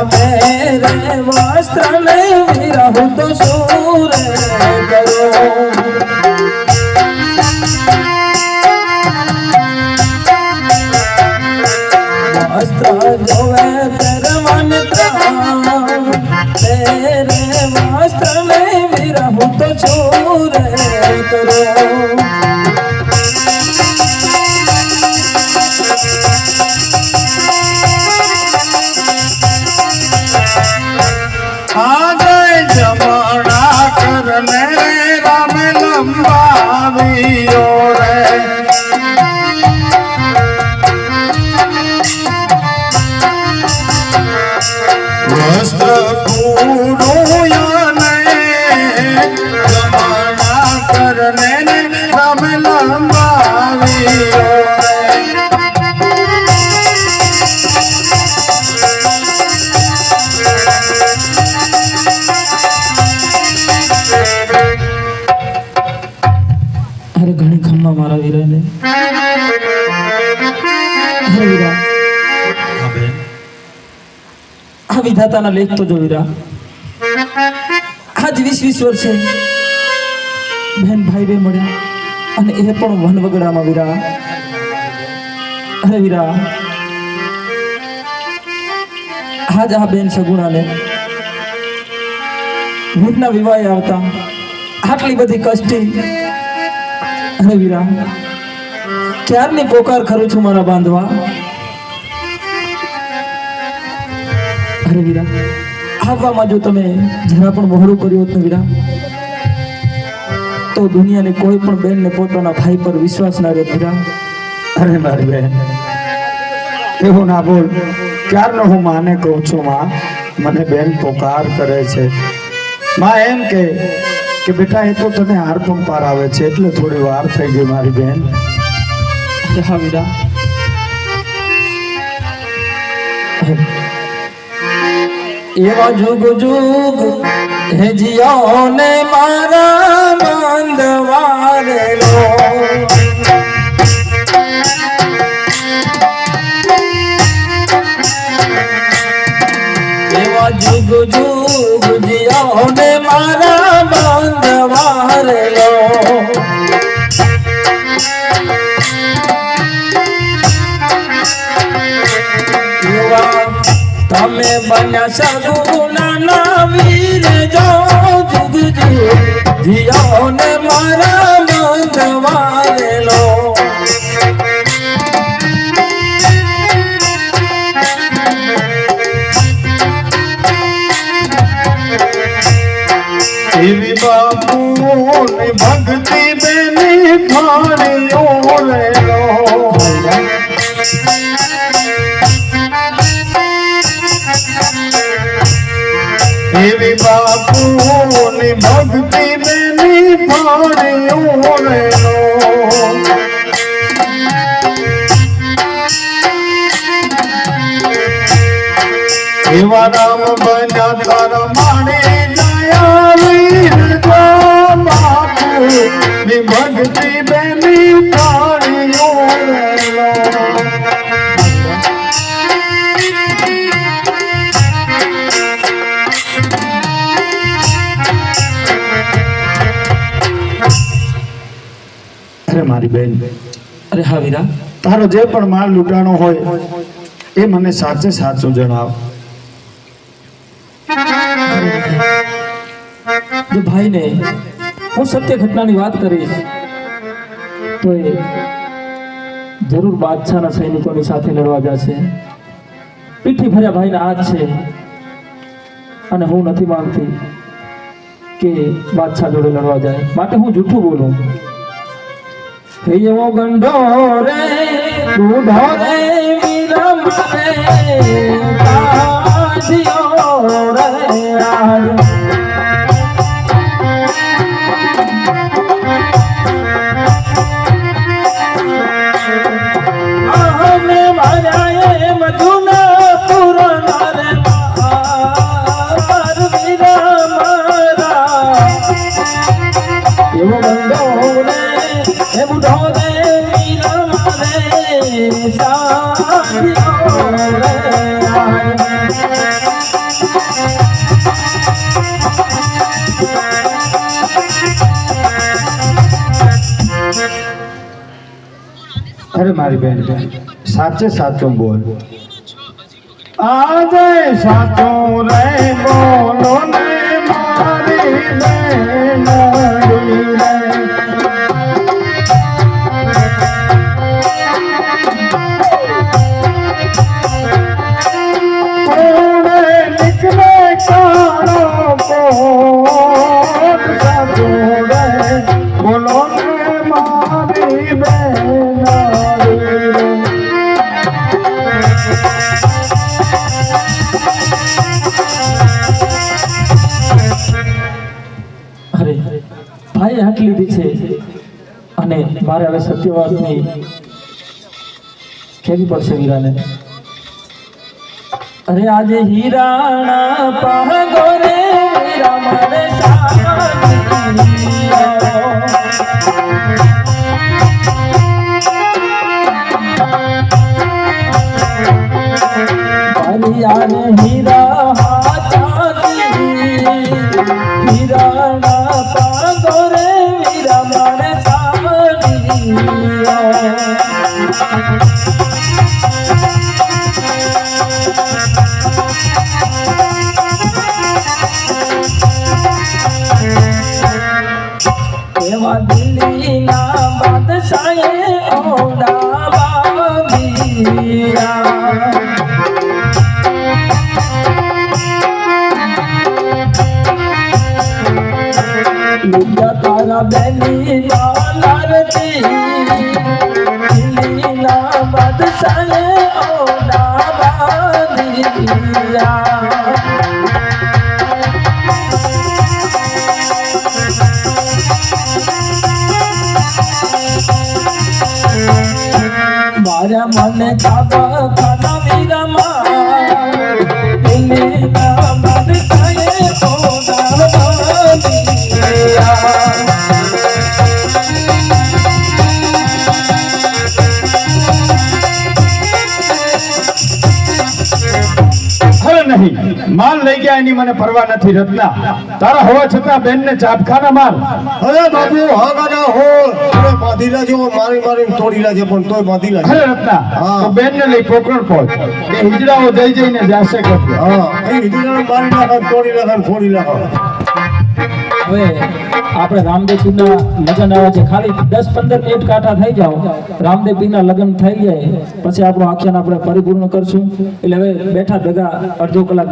मेरे वस्त्र में विरहु तो सूर करो वस्त्र जोवे परवन तेरे वस्त्र में विरहु तो सूर करो घणी खम्मा मारा वीरा ने वीरा आ विधाताना लेख तो जो वीरा आज 20 वर्षे बहन भाई बे मळ्या અને એ પણ વનવગડામાં વીરા અરે વીરા આજ આ બેન સગુણાને ભૂતના વિવાહ આવતા આટલી બધી કષ્ટી अरे वीरा क्यारनी पोकार करू छू मारा बांधवा अरे वीरा आववामां जो तमे जरा पण मोहळुं कर्युं होत ने वीरा तो दुनिया ने कोई पण बेन ने पोताना भाई पर विश्वास ना रहे वीरा अरे मारी बेन एवुं ना बोल क्यारनो हूँ माने कहूं छुं मां मने बेन पोकार करे छे मां एम के बेटा ये तो तने हार पंपार आवे छे એટલે થોડી વાર થઈ ગઈ મારી બેન હા વીરા એવા જુગ જુગ હે જીઓ ને મારા બાંધવારે લો એવા જુગ જુગ જીઓ ને મારા बांधवारे लो तमे बन्या सगुना ना वीर जो जुग जुग जियो ने मारा बांधवारे लो देवी बापू ने भक्ति बेनी थारियों रे लो देवी बापू ने भक्ति बेनी थारियों रे लो एवा राम बन्या तार माने भक्ति बेनी तारियों अरे मारी बेन अरे हाँ वीरा तारो जे पण माल लूटाणो होय ए मने साचे साचो जणाव जो भाई ने હું સત્ય ઘટનાની વાત કરી તો એ જરૂર બાદશાહના સૈનિકોની સાથે લડવા જશે પીઠી ભર્યા ભાઈના હાથ છે અને હું નથી માંગતી કે બાદશાહ જોડે લડવા જાય, માટે હું જૂઠું બોલું. એવો ગંડો રે દૂધો રે વિરમ રે કાઢ્યો રે આજ. આહને માર્યા એમ જૂના પુરાણા રે માર વિરમ રા. એવો ગંડો રે એ બુઢો રે વિરમ રે સાધ્યો રે આજ. અરે મારી બેન સાચે સાચું બોલ. આજે સાચું રે બોલો ને મારી બેન રે. કોણે નીકળે કાળો કોટ સાચું રે બોલો ને મારી બેન રે. અરે ભાઈ હાથ લીધી છે અને મારે હવે સત્યવાદની કહેવી પડશે વીરાને. અરે આજે હીરાણા પાગો રે વીરા મારે આજે હીરા હાચાતી હીરાણા પાગો રે વીરા મારે એવા દિલ્હીના બાદશાહે ઓડા બાવીરા. લુગડા તારા બેની લાલતી દિલ્હીના બાદશાહે ઓડા બાવીરા. મારા મને ચાબા ખાના વીરામાં દિલ્હીના બાદશાહે ઓડા બાવીરા. હવે નહીં માલ લઈ ગયા એની મને પરવા નથી રત્ના. તારા હોવા છતાં બેન ને ચાપખાના માર. અરે બાબુ હા કાકા હો અરે બાંધીલા જેવો મારી મારી તોડીલા છે પણ તોય બાંધીલા છે. અરે રત્ના હા. તો બેન ને લઈ પોકરણ પહોંચ. એ હિજડાઓ જઈ જઈને જાશે કરશે. હા એ હિંદુને મારી નાખે તોડી નાખે ફોડી નાખે. હવે આપણે રામદેવ પીરના લગ્ન આવે છે, ખાલી 10-15 મિનિટ કાંઠા થઈ જાઓ, રામદેવ પીરના લગ્ન થઈ જાય પછી આપણું આખ્યાન આપણે પરિપૂર્ણ કરશું. એટલે હવે બેઠા ભેગા અડધો કલાક